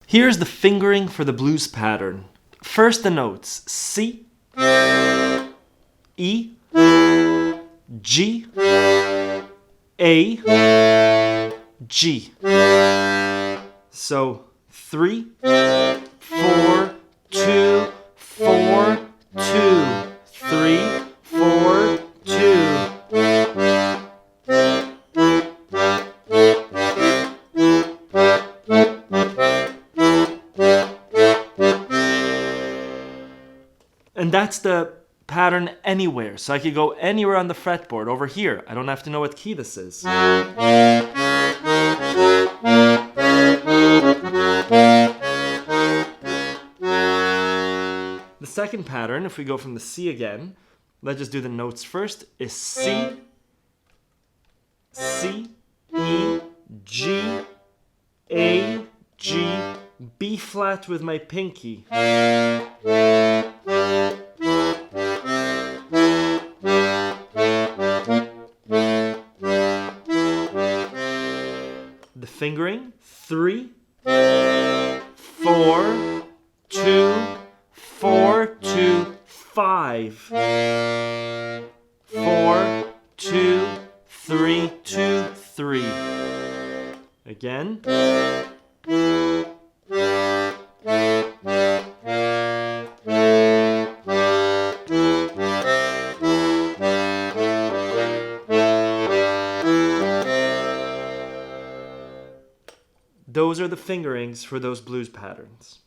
Here's the fingering for the blues pattern. First the notes C, E, G, A, G. So 3, 4, 2, 4, 2, 3, 4, 2. And that's the pattern anywhere. So I could go anywhere on the fretboard. Over here, I don't have to know what key this is. The second pattern, if we go from the C again, let's just do the notes first, is C, C, E, G, A, G, B flat with my pinky. The fingering, 3, 4, 2, 4, 2, 5. 4, 2, 3, 2, 3. Again. Those are the fingerings for those blues patterns.